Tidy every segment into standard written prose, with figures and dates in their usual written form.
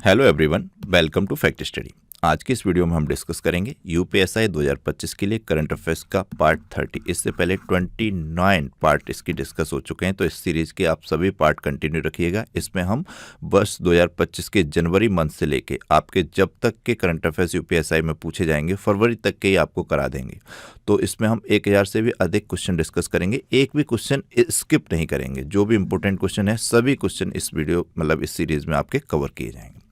Hello everyone, welcome to fact study. आज की इस वीडियो में हम डिस्कस करेंगे यूपीएसआई 2025 के लिए करंट अफेयर्स का पार्ट 30। इससे पहले 29 पार्ट इसकी डिस्कस हो चुके हैं, तो इस सीरीज के आप सभी पार्ट कंटिन्यू रखिएगा। इसमें हम वर्ष 2025 के जनवरी मंथ से लेके आपके जब तक के करंट अफेयर्स यूपीएसआई में पूछे जाएंगे, फरवरी तक के ही आपको करा देंगे। तो इसमें हम 1000 से भी अधिक क्वेश्चन डिस्कस करेंगे, एक भी क्वेश्चन स्किप नहीं करेंगे। जो भी इंपॉर्टेंट क्वेश्चन है सभी क्वेश्चन इस वीडियो इस सीरीज में आपके कवर किए जाएंगे।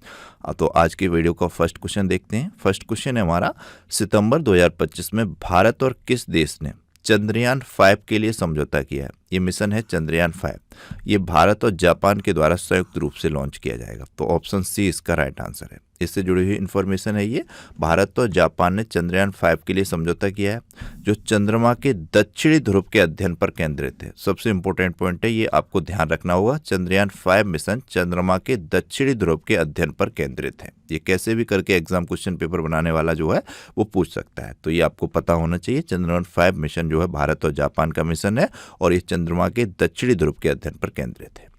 तो आज की वीडियो का फर्स्ट क्वेश्चन देखते हैं। फर्स्ट क्वेश्चन है हमारा, सितंबर 2025 में भारत और किस देश ने चंद्रयान 5 के लिए समझौता किया है? ये मिशन है चंद्रयान 5। ये भारत और जापान के द्वारा संयुक्त रूप से लॉन्च किया जाएगा। तो ऑप्शन सी इसका राइट आंसर है। इससे जुड़ी हुई इन्फॉर्मेशन है ये, भारत और जापान ने चंद्रयान 5 के लिए समझौता किया है, जो चंद्रमा के दक्षिणी ध्रुव के अध्ययन पर केंद्रित है। सबसे इंपॉर्टेंट पॉइंट है, ये आपको ध्यान रखना होगा। चंद्रयान 5 मिशन चंद्रमा के दक्षिणी ध्रुव के अध्ययन पर केंद्रित है। ये कैसे भी करके एग्जाम क्वेश्चन पेपर बनाने वाला जो है वो पूछ सकता है, तो ये आपको पता होना चाहिए। चंद्रयान 5 मिशन जो है भारत और जापान का मिशन है और ये चंद्रमा के दक्षिणी ध्रुव के अध्ययन पर केंद्रित है।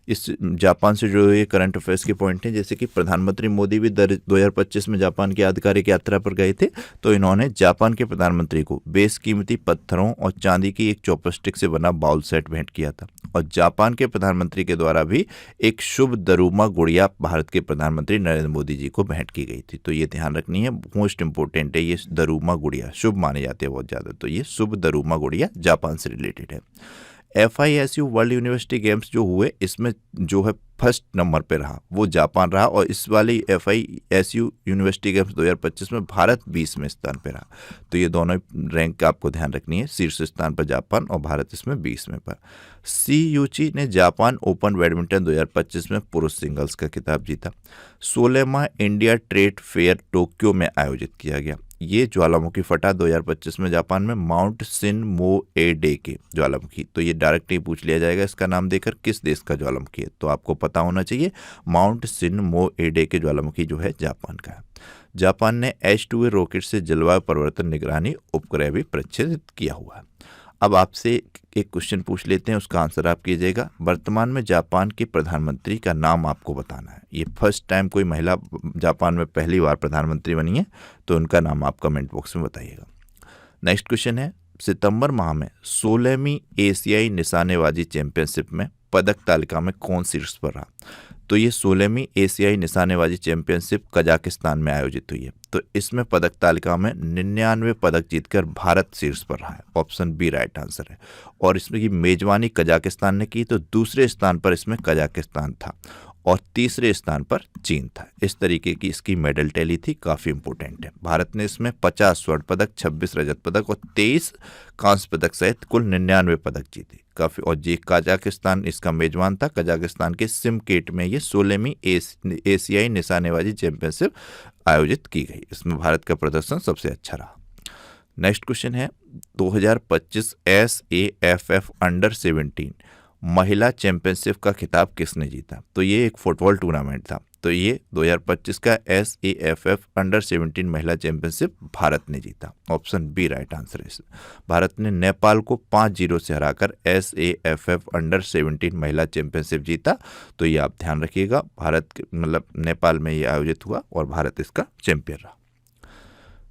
इस जापान से जो ये करंट अफेयर्स के पॉइंट हैं, जैसे कि प्रधानमंत्री मोदी भी 2025 में जापान की आधिकारिक यात्रा पर गए थे, तो इन्होंने जापान के प्रधानमंत्री को बेशकीमती पत्थरों और चांदी की एक चॉपस्टिक से बना बाउल सेट भेंट किया था। और जापान के प्रधानमंत्री के द्वारा भी एक शुभ दरुमा गुड़िया भारत के प्रधानमंत्री नरेंद्र मोदी जी को भेंट की गई थी। तो ये ध्यान रखनी है, मोस्ट इंपॉर्टेंट है। ये दरुमा गुड़िया शुभ माने जाते हैं बहुत ज़्यादा, तो ये शुभ दरुमा गुड़िया जापान से रिलेटेड है। FISU वर्ल्ड यूनिवर्सिटी गेम्स जो हुए, इसमें जो है फर्स्ट नंबर पे रहा वो जापान रहा, और इस वाली FISU यूनिवर्सिटी गेम्स 2025 में भारत 20वें स्थान पे रहा। तो ये दोनों रैंक का आपको ध्यान रखनी है, शीर्ष स्थान पर जापान और भारत इसमें 20वें पर। सी यूची ने जापान ओपन बैडमिंटन 2025 में पुरुष सिंगल्स का खिताब जीता। 16वां इंडिया ट्रेड फेयर टोक्यो में आयोजित किया गया। ये ज्वालामुखी फटा 2025 में जापान में, माउंट सिन मो ए डे के ज्वालामुखी। तो ये डायरेक्ट ही पूछ लिया जाएगा इसका नाम देकर, किस देश का ज्वालामुखी है, तो आपको पता होना चाहिए माउंट सिन मो ए डे के ज्वालामुखी जो है जापान का है। जापान ने H2A रॉकेट से जलवायु परिवर्तन निगरानी उपग्रह भी प्रक्षेपित किया हुआ है। अब आपसे एक क्वेश्चन पूछ लेते हैं, उसका आंसर आप कीजिएगा। वर्तमान में जापान के प्रधानमंत्री का नाम आपको बताना है। ये फर्स्ट टाइम कोई महिला जापान में पहली बार प्रधानमंत्री बनी है, तो उनका नाम आप कमेंट बॉक्स में बताइएगा। नेक्स्ट क्वेश्चन है, सितंबर माह में 16वीं एशियाई निशानेबाजी चैंपियनशिप में पदक तालिका में कौन शीर्ष पर रहा? तो ये 16वीं एशियाई निशानेबाजी चैंपियनशिप कजाकिस्तान में आयोजित हुई है। तो इसमें पदक तालिका में 99 पदक जीतकर भारत शीर्ष पर रहा है। ऑप्शन बी राइट आंसर है। और इसमें की मेजबानी कजाकिस्तान ने की, तो दूसरे स्थान पर इसमें कजाकिस्तान था और तीसरे स्थान पर चीन था। इस तरीके की इसकी मेडल टैली थी, काफ़ी इंपॉर्टेंट है। भारत ने इसमें 50 स्वर्ण पदक, 26 रजत पदक और 23 कांस्य पदक सहित कुल 99 पदक जीते, काफ़ी। और जी कजाकिस्तान इसका मेजबान था। कजाकिस्तान के सिमकेट में ये 16वीं एशियाई निशानेबाजी चैंपियनशिप आयोजित की गई। इसमें भारत का प्रदर्शन सबसे अच्छा रहा। नेक्स्ट क्वेश्चन है, 2025 SAFF अंडर 17 महिला चैंपियनशिप का खिताब किसने जीता? तो ये एक फुटबॉल टूर्नामेंट था। तो ये 2025 का SAFF अंडर 17 महिला चैंपियनशिप भारत ने जीता। ऑप्शन बी राइट आंसर है। भारत ने नेपाल को 5-0 से हराकर SAFF अंडर 17 महिला चैंपियनशिप जीता। तो ये आप ध्यान रखिएगा, भारत नेपाल में ये आयोजित हुआ और भारत इसका चैंपियन रहा।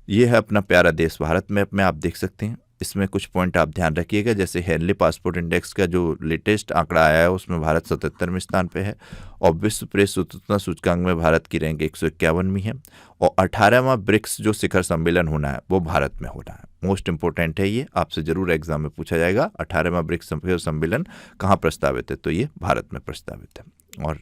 ये है अपना प्यारा देश भारत। मैप में आप देख सकते हैं, इसमें कुछ पॉइंट आप ध्यान रखिएगा। जैसे हेनली पासपोर्ट इंडेक्स का जो लेटेस्ट आंकड़ा आया है, उसमें भारत 77वें स्थान पे है। और विश्व प्रेस स्वतंत्रता सूचकांक में भारत की रैंक 151वीं है। और 18वां ब्रिक्स जो शिखर सम्मेलन होना है वो भारत में होना है। मोस्ट इंपॉर्टेंट है, ये आपसे जरूर एग्जाम में पूछा जाएगा। 18वां ब्रिक्स शिखर सम्मेलन कहाँ प्रस्तावित है? तो ये भारत में प्रस्तावित है। और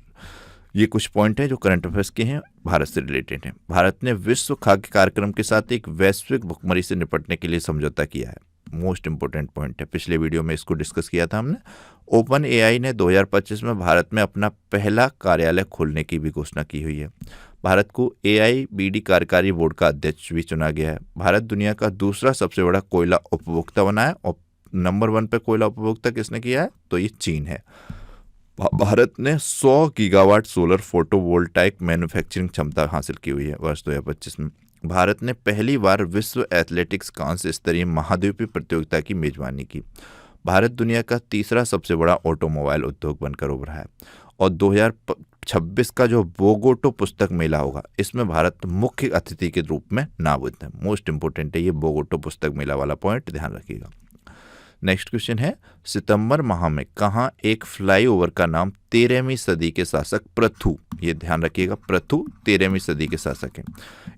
ये कुछ पॉइंट है जो करंट अफेयर्स के हैं, भारत से रिलेटेड हैं। भारत ने विश्व खाद्य कार्यक्रम के साथ एक वैश्विक भुखमरी से निपटने के लिए समझौता किया है। मोस्ट इंपॉर्टेंट पॉइंट है, पिछले वीडियो में इसको डिस्कस किया था हमने। ओपन AI ने 2025 में भारत में अपना पहला कार्यालय खोलने की भी घोषणा की हुई है। भारत को AIBD कार्यकारी बोर्ड का अध्यक्ष भी चुना गया है। भारत दुनिया का दूसरा सबसे बड़ा कोयला उपभोक्ता बना है। और नंबर 1 पे कोयला उपभोक्ता किसने किया है? तो ये चीन है। भारत ने 100 गीगावाट सोलर फोटोवोल्टाइक मैन्युफैक्चरिंग क्षमता हासिल की हुई है वर्ष 2025 में। भारत ने पहली बार विश्व एथलेटिक्स कांस्य स्तरीय महाद्वीपीय प्रतियोगिता की मेजबानी की। भारत दुनिया का तीसरा सबसे बड़ा ऑटोमोबाइल उद्योग बनकर उभरा है और 2026 का जो बोगोटो पुस्तक मेला होगा, इसमें भारत मुख्य अतिथि के रूप में नामित है। मोस्ट इंपोर्टेंट है ये बोगोटो पुस्तक मेला वाला पॉइंट, ध्यान रखिएगा। नेक्स्ट क्वेश्चन है, सितंबर माह में कहाँ एक फ्लाईओवर का नाम 13वीं सदी के शासक पृथु, ये ध्यान रखिएगा, पृथु 13वीं सदी के शासक हैं,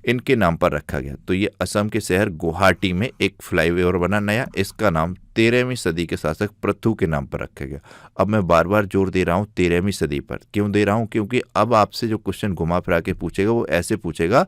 इनके नाम पर रखा गया। तो ये असम के शहर गुवाहाटी में एक फ्लाईओवर बना नया, इसका नाम 13वीं सदी के शासक पृथु के नाम पर रखा गया। अब मैं बार बार जोर दे रहा हूँ 13वीं सदी पर, क्यों दे रहा हूँ, क्योंकि अब आपसे जो क्वेश्चन घुमा फिरा के पूछेगा वो ऐसे पूछेगा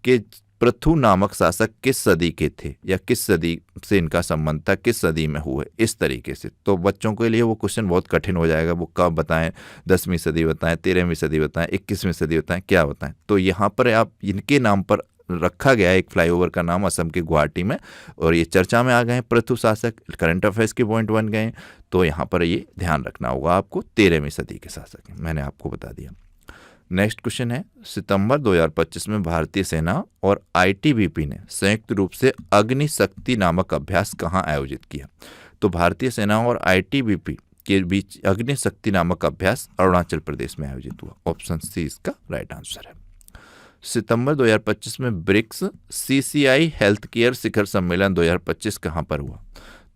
कि पृथु नामक शासक किस सदी के थे या किस सदी से इनका संबंध था, किस सदी में हुए, इस तरीके से। तो बच्चों के लिए वो क्वेश्चन बहुत कठिन हो जाएगा, वो कब बताएं, 10वीं सदी बताएं, 13वीं सदी बताएं, 21वीं सदी बताएं, क्या बताएं। तो यहाँ पर आप इनके नाम पर रखा गया एक फ्लाईओवर का नाम असम के गुवाहाटी में, और ये चर्चा में आ गए पृथु शासक, करंट अफेयर्स के पॉइंट बन गए। तो यहाँ पर ये ध्यान रखना होगा आपको, 13वीं सदी के शासक हैं, मैंने आपको बता दिया। नेक्स्ट क्वेश्चन है, सितंबर 2025 में भारतीय सेना और आईटीबीपी ने संयुक्त रूप से अग्नि शक्ति नामक अभ्यास कहाँ आयोजित किया। तो भारतीय सेना और आईटीबीपी के बीच अग्नि शक्ति नामक अभ्यास अरुणाचल प्रदेश में आयोजित हुआ। ऑप्शन सी इसका राइट आंसर है। सितंबर 2025 में ब्रिक्स सीसीआई हेल्थ केयर शिखर सम्मेलन 2025 कहाँ पर हुआ।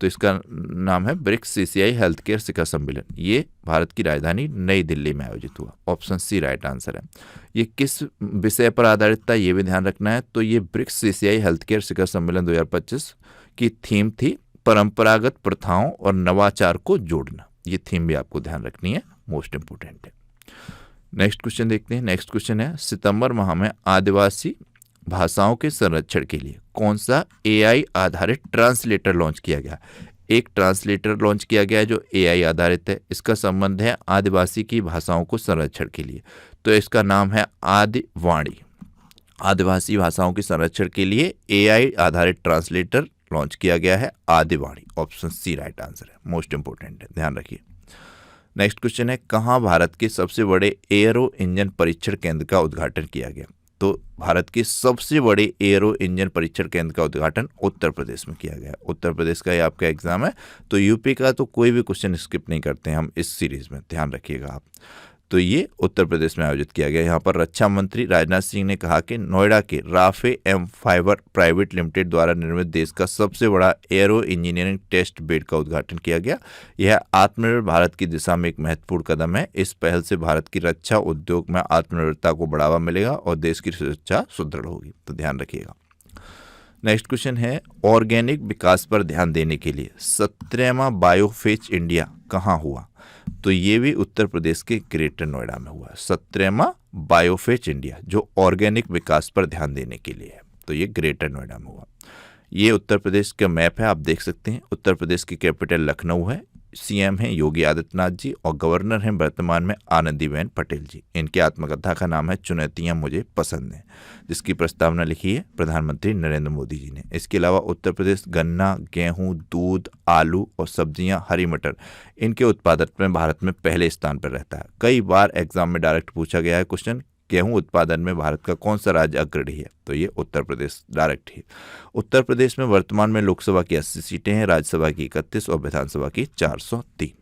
तो इसका नाम है ब्रिक्स सीसीआई हेल्थ केयर शिखर सम्मेलन, ये भारत की राजधानी नई दिल्ली में आयोजित हुआ। ऑप्शन सी राइट आंसर है। ये किस विषय पर आधारित था ये भी ध्यान रखना है। तो ये ब्रिक्स सीसीआई हेल्थ केयर शिखर सम्मेलन 2025 की थीम थी परंपरागत प्रथाओं और नवाचार को जोड़ना, ये थीम भी आपको ध्यान रखनी है, मोस्ट इंपोर्टेंट है। नेक्स्ट क्वेश्चन देखते हैं। नेक्स्ट क्वेश्चन है, सितंबर माह में आदिवासी भाषाओं के संरक्षण के लिए कौन सा एआई आधारित ट्रांसलेटर लॉन्च किया गया। एक ट्रांसलेटर लॉन्च किया गया है जो एआई आधारित है, इसका संबंध है आदिवासी की भाषाओं को संरक्षण के लिए। तो इसका नाम है आदिवाणी। आदिवासी भाषाओं के संरक्षण के लिए एआई आधारित ट्रांसलेटर लॉन्च किया गया है, Adivani. Option C right answer है, मोस्ट इंपोर्टेंट है, ध्यान रखिए। नेक्स्ट क्वेश्चन है, कहाँ भारत के सबसे बड़े एयरो इंजन परीक्षण केंद्र का उद्घाटन किया गया। तो भारत के सबसे बड़े एयरो इंजन परीक्षण केंद्र का उद्घाटन उत्तर प्रदेश में किया गया। उत्तर प्रदेश का ये आपका एग्जाम है, तो यूपी का तो कोई भी क्वेश्चन स्किप नहीं करते हैं हम इस सीरीज में, ध्यान रखिएगा आप। तो ये उत्तर प्रदेश में आयोजित किया गया। यहाँ पर रक्षा मंत्री राजनाथ सिंह ने कहा कि नोएडा के Raphe mPhibr private limited द्वारा निर्मित देश का सबसे बड़ा एरो इंजीनियरिंग टेस्ट बेड का उद्घाटन किया गया। यह आत्मनिर्भर भारत की दिशा में एक महत्वपूर्ण कदम है। इस पहल से भारत की रक्षा उद्योग में आत्मनिर्भरता को बढ़ावा मिलेगा और देश की सुरक्षा सुदृढ़ होगी, तो ध्यान रखिएगा। नेक्स्ट क्वेश्चन है, ऑर्गेनिक विकास पर ध्यान देने के लिए 17वां बायोफेच इंडिया कहाँ हुआ। तो ये भी उत्तर प्रदेश के ग्रेटर नोएडा में हुआ। 17वां बायोफेच इंडिया जो ऑर्गेनिक विकास पर ध्यान देने के लिए है, तो ये ग्रेटर नोएडा में हुआ। ये उत्तर प्रदेश का मैप है, आप देख सकते हैं। उत्तर प्रदेश की कैपिटल लखनऊ है, सीएम हैं योगी आदित्यनाथ जी और गवर्नर हैं वर्तमान में आनंदीबेन पटेल जी। इनकी आत्मकथा का नाम है चुनौतियां मुझे पसंद हैं, जिसकी प्रस्तावना लिखी है प्रधानमंत्री नरेंद्र मोदी जी ने। इसके अलावा उत्तर प्रदेश गन्ना, गेहूं, दूध, आलू और सब्जियां, हरी मटर, इनके उत्पादन में भारत में पहले स्थान पर रहता है। कई बार एग्जाम में डायरेक्ट पूछा गया है क्वेश्चन, गेहूं उत्पादन में भारत का कौन सा राज्य अग्रणी है। तो ये उत्तर प्रदेश डायरेक्ट है। उत्तर प्रदेश में वर्तमान में लोकसभा की 80 सीटें हैं, राज्यसभा की 31 और विधानसभा की 403।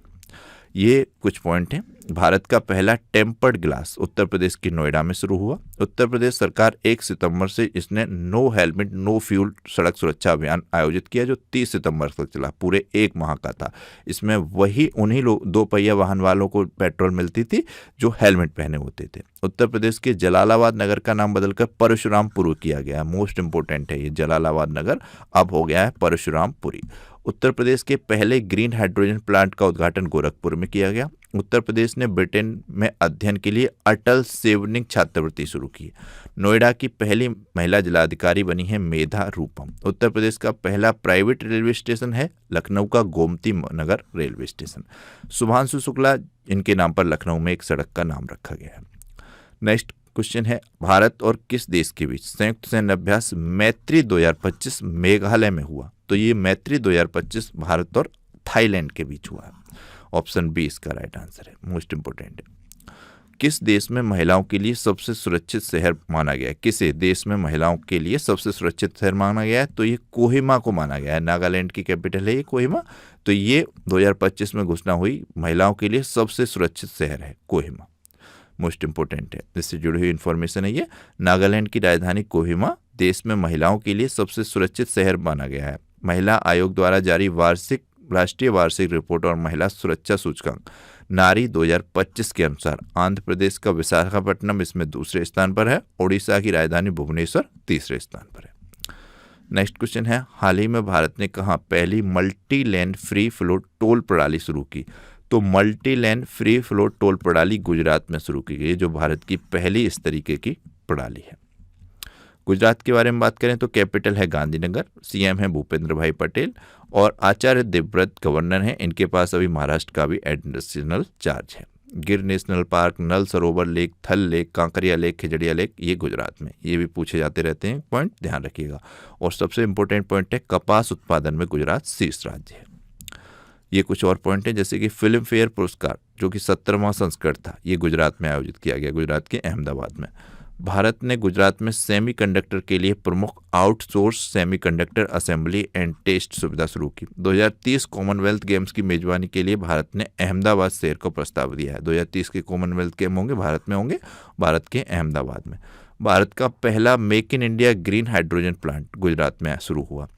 ये कुछ पॉइंट हैं। भारत का पहला टेम्पर्ड ग्लास उत्तर प्रदेश की नोएडा में शुरू हुआ। उत्तर प्रदेश सरकार 1 सितंबर से इसने नो हेलमेट नो फ्यूल सड़क सुरक्षा अभियान आयोजित किया, जो 30 सितंबर तक चला, पूरे 1 माह का था। इसमें उन्हीं लोग 2 पहिया वाहन वालों को पेट्रोल मिलती थी जो हेलमेट पहने होते थे। उत्तर प्रदेश के जलालाबाद नगर का नाम बदलकर परशुरामपुर किया गया। मोस्ट इंपोर्टेंट है, ये जलालाबाद नगर अब हो गया है परशुरामपुरी। उत्तर प्रदेश के पहले ग्रीन हाइड्रोजन प्लांट का उद्घाटन गोरखपुर में किया गया। उत्तर प्रदेश ने ब्रिटेन में अध्ययन के लिए अटल सेवनिंग छात्रवृत्ति शुरू की। नोएडा की पहली महिला जिलाधिकारी बनी है मेधा रूपम। उत्तर प्रदेश का पहला प्राइवेट रेलवे स्टेशन है लखनऊ का गोमती नगर रेलवे स्टेशन। शुभांशु शुक्ला, इनके नाम पर लखनऊ में एक सड़क का नाम रखा गया है। नेक्स्ट क्वेश्चन है, भारत और किस देश के बीच संयुक्त सैन्य अभ्यास मैत्री 2025 मेघालय में हुआ। तो ये मैत्री 2025 भारत और थाईलैंड के बीच हुआ है। ऑप्शन बी इसका राइट आंसर है, मोस्ट इंपोर्टेंट है। किस देश में महिलाओं के लिए सबसे सुरक्षित शहर माना गया है। किसे देश में महिलाओं के लिए सबसे सुरक्षित शहर माना गया है। तो ये कोहिमा को माना गया है। नागालैंड की कैपिटल है ये कोहिमा। तो ये 2025 में घोषणा हुई महिलाओं के लिए सबसे सुरक्षित शहर है कोहिमा। मोस्ट इंपॉर्टेंट है, इससे जुड़ी हुई इन्फॉर्मेशन है ये। नागालैंड की राजधानी कोहिमा देश में महिलाओं के लिए सबसे सुरक्षित शहर माना गया है। महिला आयोग द्वारा जारी राष्ट्रीय वार्षिक रिपोर्ट और महिला सुरक्षा सूचकांक नारी 2025 के अनुसार आंध्र प्रदेश का विशाखापट्टनम इसमें दूसरे स्थान पर है। ओडिशा की राजधानी भुवनेश्वर तीसरे स्थान पर है। नेक्स्ट क्वेश्चन है, हाल ही में भारत ने कहाँ पहली multi lane free flow toll प्रणाली शुरू की? तो multi lane free flow toll प्रणाली गुजरात में शुरू की गई, जो भारत की पहली इस तरीके की प्रणाली है। गुजरात के बारे में बात करें तो कैपिटल है गांधीनगर, सीएम है भूपेंद्र भाई पटेल और आचार्य देवव्रत गवर्नर हैं। इनके पास अभी महाराष्ट्र का भी एडिशनल चार्ज है। गिर नेशनल पार्क, नल Sarovar lake, Thol lake, Kankaria lake, Khijadiya lake, ये गुजरात में, ये भी पूछे जाते रहते हैं, पॉइंट ध्यान रखिएगा। और सबसे इंपॉर्टेंट पॉइंट है कपास उत्पादन में गुजरात शीर्ष राज्य है। ये कुछ और पॉइंट है जैसे कि फिल्म फेयर पुरस्कार जो कि 17वां संस्करण था, ये गुजरात में आयोजित किया गया, गुजरात के अहमदाबाद में। भारत ने गुजरात में सेमीकंडक्टर के लिए प्रमुख outsource semiconductor assembly and test सुविधा शुरू की। 2030 कॉमनवेल्थ गेम्स की मेजबानी के लिए भारत ने अहमदाबाद शहर को प्रस्ताव दिया है। 2030 के कॉमनवेल्थ गेम होंगे भारत में, होंगे भारत के अहमदाबाद में। भारत का पहला make in India green hydrogen plant Gujarat में शुरू हुआ।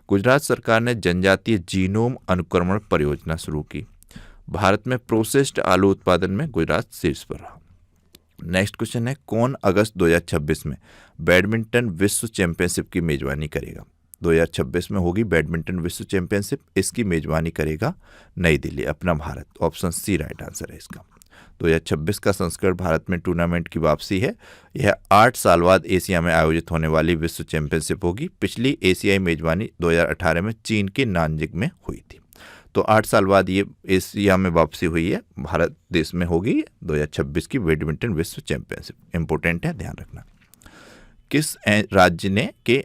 गुजरात सरकार ने जनजातीय जीनोम अनुक्रमण परियोजना शुरू की। भारत में प्रोसेस्ड आलू उत्पादन में गुजरात शीर्ष पर रहा। नेक्स्ट क्वेश्चन है, कौन अगस्त 2026 में बैडमिंटन विश्व चैंपियनशिप की मेजबानी करेगा? 2026 में होगी बैडमिंटन विश्व चैंपियनशिप, इसकी मेजबानी करेगा नई दिल्ली, अपना Bharat. Option C right answer है इसका। 2026 का संस्करण भारत में टूर्नामेंट की वापसी है। यह 8 साल बाद एशिया में आयोजित होने वाली विश्व चैंपियनशिप होगी। पिछली एशियाई मेजबानी 2018 में चीन के नानजिंग में हुई थी। तो 8 साल बाद ये एशिया में वापसी हुई है, भारत देश में होगी 2026 की बैडमिंटन विश्व चैंपियनशिप। इंपॉर्टेंट है, ध्यान रखना। किस राज्य के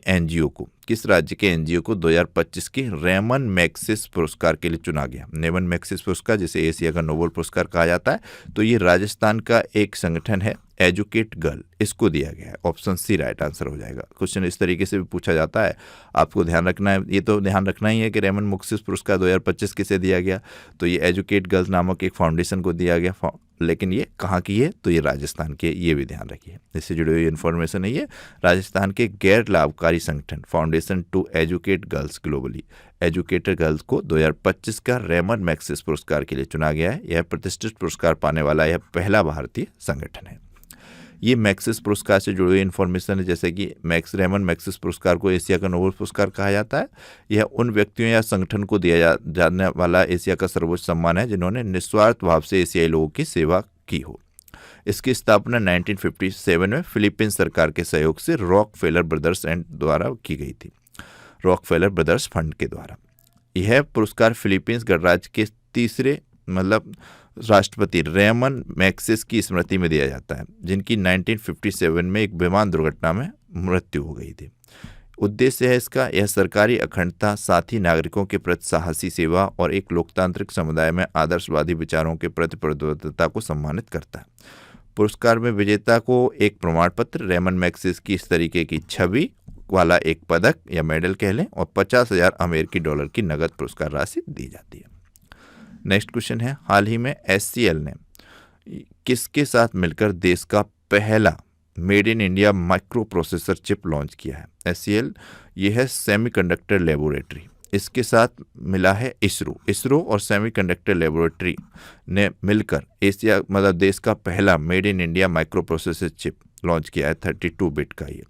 एनजीओ को 2025 की रेमन मैग्सेसे पुरस्कार के लिए चुना गया? रेमन मैग्सेसे पुरस्कार जिसे एशिया का नोबेल पुरस्कार कहा जाता है, तो ये राजस्थान का एक संगठन है, एजुकेट गर्ल, इसको दिया गया है। ऑप्शन सी राइट आंसर हो जाएगा। क्वेश्चन इस तरीके से भी पूछा जाता है, आपको ध्यान रखना है, ये तो ध्यान रखना ही है कि रेमन मैग्सेसे पुरस्कार 2025 किसे दिया गया? तो ये एजुकेट गर्ल्स नामक एक फाउंडेशन को दिया गया, लेकिन ये कहाँ की है? तो ये राजस्थान के, ये भी ध्यान रखिए। इससे जुड़ी हुई इन्फॉर्मेशन है, ये राजस्थान के गैर लाभकारी संगठन foundation to educate girls globally, educator girls को 2025 का रेमन मैग्सेसे पुरस्कार के लिए चुना गया है। यह प्रतिष्ठित पुरस्कार पाने वाला यह पहला भारतीय संगठन है। ये मैग्सेसे पुरस्कार से जुड़ी हुई इन्फॉर्मेशन है, जैसे कि रेमन मैग्सेसे पुरस्कार को एशिया का नोबेल पुरस्कार कहा जाता है। यह उन व्यक्तियों या संगठन को दिया जाने वाला एशिया का सर्वोच्च सम्मान है जिन्होंने निस्वार्थ भाव से एशियाई लोगों की सेवा की हो। इसकी स्थापना 1957 में फिलीपींस सरकार के सहयोग से रॉकफेलर ब्रदर्स एंड द्वारा की गई थी, रॉकफेलर ब्रदर्स फंड के द्वारा। यह पुरस्कार फिलीपींस गणराज्य के तीसरे राष्ट्रपति रेमन मैग्सेसे की स्मृति में दिया जाता है, जिनकी 1957 में एक विमान दुर्घटना में मृत्यु हो गई थी। उद्देश्य है इसका, यह सरकारी अखंडता, साथ ही नागरिकों के प्रति साहसी सेवा और एक लोकतांत्रिक समुदाय में आदर्शवादी विचारों के प्रति प्रतिबद्धता को सम्मानित करता है। पुरस्कार में विजेता को एक प्रमाण पत्र, रेमन मैग्सेसे की इस तरीके की छवि वाला एक पदक या मेडल कह लें, और 50,000 अमेरिकी डॉलर की नगद पुरस्कार राशि दी जाती है। नेक्स्ट क्वेश्चन है, हाल ही में एचसीएल ने किसके साथ मिलकर देश का पहला made in India micro processor chip launch किया है? एचसीएल ये है सेमीकंडक्टर लेबोरेटरी, इसके साथ मिला है इसरो और सेमीकंडक्टर लेबोरेटरी ने मिलकर एशिया देश का पहला made in India micro processor chip launch किया है। 32 बिट का, ये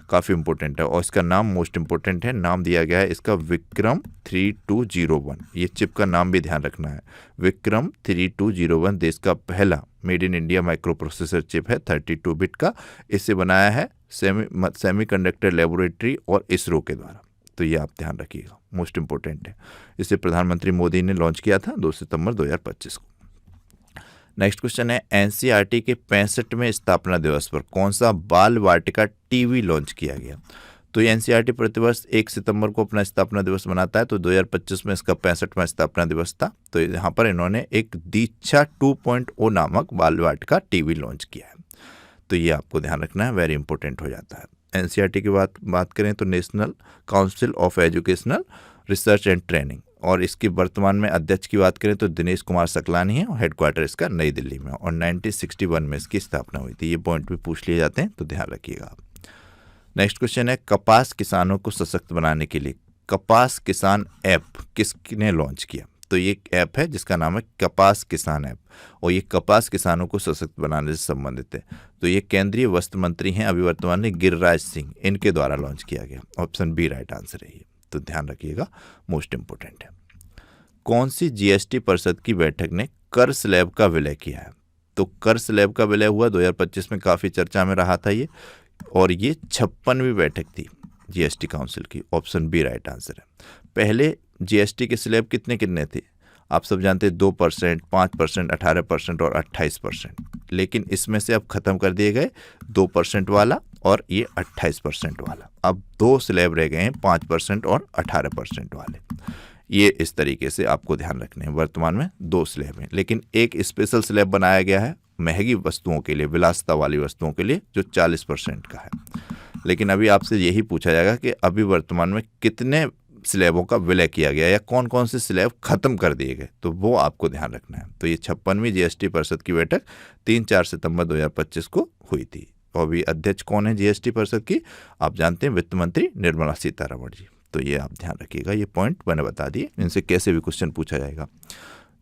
काफ़ी इंपॉर्टेंट है और इसका नाम मोस्ट इंपॉर्टेंट है, नाम दिया गया है इसका विक्रम 3201। ये चिप का नाम भी ध्यान रखना है, विक्रम 3201 देश का पहला made in India micro processor chip है 32 बिट का। इसे बनाया है सेमीकंडक्टर लेबोरेटरी और इसरो के द्वारा, तो ये आप ध्यान रखिएगा, मोस्ट इंपॉर्टेंट है। इसे प्रधानमंत्री मोदी ने लॉन्च किया था 2 सितंबर 2025 को। नेक्स्ट क्वेश्चन है, एनसीईआरटी के 65वें स्थापना दिवस पर कौन सा बाल वाटिका टीवी लॉन्च किया गया? तो ये एनसीईआरटी प्रतिवर्ष 1 सितंबर को अपना स्थापना दिवस मनाता है, तो 2025 में इसका 65वां स्थापना दिवस था। तो यहाँ पर इन्होंने एक दीक्षा 2.0 नामक बाल वाटिका टीवी लॉन्च किया है, तो ये आपको ध्यान रखना है, वेरी इंपॉर्टेंट हो जाता है। एनसीईआरटी की बात करें तो national council of educational research and training, और इसके वर्तमान में अध्यक्ष की बात करें तो दिनेश कुमार सकलानी है और हेडक्वार्टर इसका नई दिल्ली में और 1961 में इसकी स्थापना हुई थी। ये पॉइंट भी पूछ लिए जाते हैं तो ध्यान रखिएगा आप। नेक्स्ट क्वेश्चन है, कपास किसानों को सशक्त बनाने के लिए कपास किसान ऐप किसने लॉन्च किया? तो ये ऐप है जिसका नाम है कपास किसान ऐप और ये कपास किसानों को सशक्त बनाने से संबंधित है। तो ये केंद्रीय वस्त्र मंत्री हैं अभी वर्तमान में गिरिराज सिंह, इनके द्वारा लॉन्च किया गया। ऑप्शन बी राइट आंसर है ये, तो ध्यान रखिएगा, मोस्ट इंपोर्टेंट है। कौन सी जीएसटी परिषद की बैठक ने कर स्लैब का विलय किया है? तो कर स्लैब का विलय हुआ 2025 में, काफ़ी चर्चा में रहा था ये, और ये 56वीं बैठक थी जीएसटी काउंसिल की। ऑप्शन बी राइट आंसर है। पहले जीएसटी के स्लैब कितने कितने थे? आप सब जानते हैं 2%, 5%, 18% और 28%, लेकिन इसमें से अब खत्म कर दिए गए 2% वाला और ये 28% वाला। अब 2 स्लैब रह गए हैं, 5% और 18% वाले। ये इस तरीके से आपको ध्यान रखने हैं। वर्तमान में 2 स्लैब हैं, लेकिन एक स्पेशल स्लैब बनाया गया है महंगी वस्तुओं के लिए, विलासिता वाली वस्तुओं के लिए, जो 40% का है। लेकिन अभी आपसे यही पूछा जाएगा कि अभी वर्तमान में कितने स्लैबों का विलय किया गया या कौन कौन से स्लैब खत्म कर दिए गए, तो वो आपको ध्यान रखना है। तो ये 56वीं जीएसटी परिषद की बैठक 3-4 सितंबर 2025 को हुई थी। और अभी अध्यक्ष कौन है जीएसटी परिषद की? आप जानते हैं वित्त मंत्री निर्मला सीतारमण जी। तो ये आप ध्यान रखिएगा, ये पॉइंट मैंने बता दिए, इनसे कैसे भी क्वेश्चन पूछा जाएगा।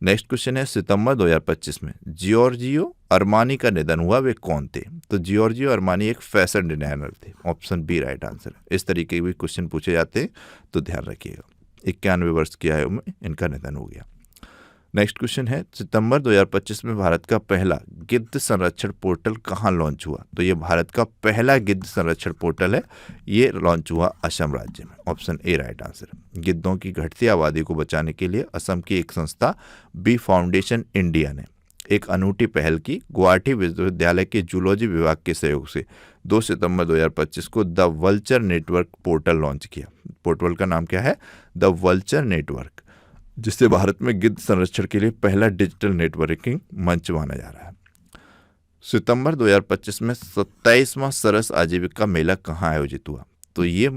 नेक्स्ट क्वेश्चन है, सितंबर 2025 में जियोर्जियो अरमानी का निधन हुआ, वे कौन थे? तो जियोर्जियो अरमानी एक फैशन डिजाइनर थे। ऑप्शन बी राइट आंसर है। इस तरीके के भी क्वेश्चन पूछे जाते हैं तो ध्यान रखिएगा। 91 वर्ष की आयु में इनका निधन हो गया। नेक्स्ट क्वेश्चन है, सितंबर 2025 में भारत का पहला गिद्ध संरक्षण पोर्टल कहाँ लॉन्च हुआ? तो ये भारत का पहला गिद्ध संरक्षण पोर्टल है, ये लॉन्च हुआ असम राज्य में। ऑप्शन ए राइट आंसर है। गिद्धों की घटती आबादी को बचाने के लिए असम की एक संस्था बी फाउंडेशन इंडिया ने एक अनूठी पहल की। गुवाहाटी विश्वविद्यालय के जूलॉजी विभाग के सहयोग से 2 सितंबर 2025 को the vulture network portal launch किया। पोर्टल का नाम क्या है? द वल्चर नेटवर्क, जिससे भारत में गिद्ध संरक्षण के लिए पहला डिजिटल नेटवर्किंग मंच माना जा रहा है। सितंबर 2025 में 27वां सरस आजीविका मेला कहाँ आयोजित हुआ? तो ये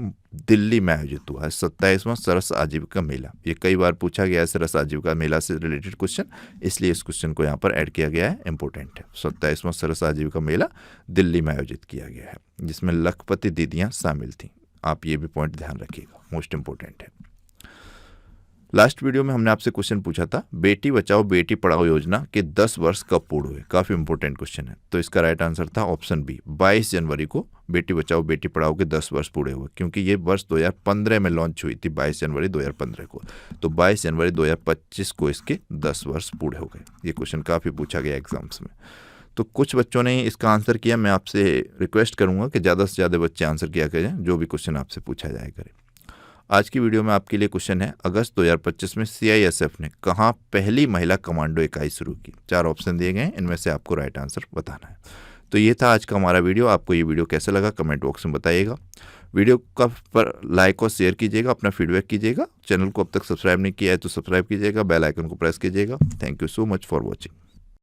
दिल्ली में आयोजित हुआ है 27वां सरस आजीविका मेला। ये कई बार पूछा गया है सरस आजीविका मेला से रिलेटेड क्वेश्चन, इसलिए इस क्वेश्चन को यहाँ पर ऐड किया गया है, इंपॉर्टेंट है। 27वां सरस आजीविका मेला दिल्ली में आयोजित किया गया है, जिसमें लखपति दीदियाँ शामिल थीं। आप ये भी पॉइंट ध्यान रखिएगा, मोस्ट इंपॉर्टेंट है। लास्ट वीडियो में हमने आपसे क्वेश्चन पूछा था, बेटी बचाओ बेटी पढ़ाओ योजना के 10 वर्ष कब पूर्ण हुए? काफ़ी इंपॉर्टेंट क्वेश्चन है। तो इसका राइट आंसर था ऑप्शन बी, 22 जनवरी को बेटी बचाओ बेटी पढ़ाओ के 10 वर्ष पूरे हुए, क्योंकि ये वर्ष 2015 में लॉन्च हुई थी, 22 जनवरी 2015 को। तो 22 जनवरी 2025 को इसके 10 वर्ष पूरे हो गए। ये क्वेश्चन काफ़ी पूछा गया एग्जाम्स में। तो कुछ बच्चों ने इसका आंसर किया। मैं आपसे रिक्वेस्ट करूँगा कि ज़्यादा से ज़्यादा बच्चे आंसर किया करें, जो भी क्वेश्चन आपसे पूछा जाए करें। आज की वीडियो में आपके लिए क्वेश्चन है, अगस्त 2025 में सीआईएसएफ ने कहाँ पहली महिला कमांडो इकाई शुरू की? 4 ऑप्शन दिए गए हैं, इनमें से आपको राइट आंसर बताना है। तो ये था आज का हमारा वीडियो। आपको ये वीडियो कैसा लगा कमेंट बॉक्स में बताइएगा। वीडियो का पर लाइक और शेयर कीजिएगा, अपना फीडबैक कीजिएगा। चैनल को अब तक सब्सक्राइब नहीं किया है तो सब्सक्राइब कीजिएगा, बेल आइकन को प्रेस कीजिएगा। Thank you so much for watching.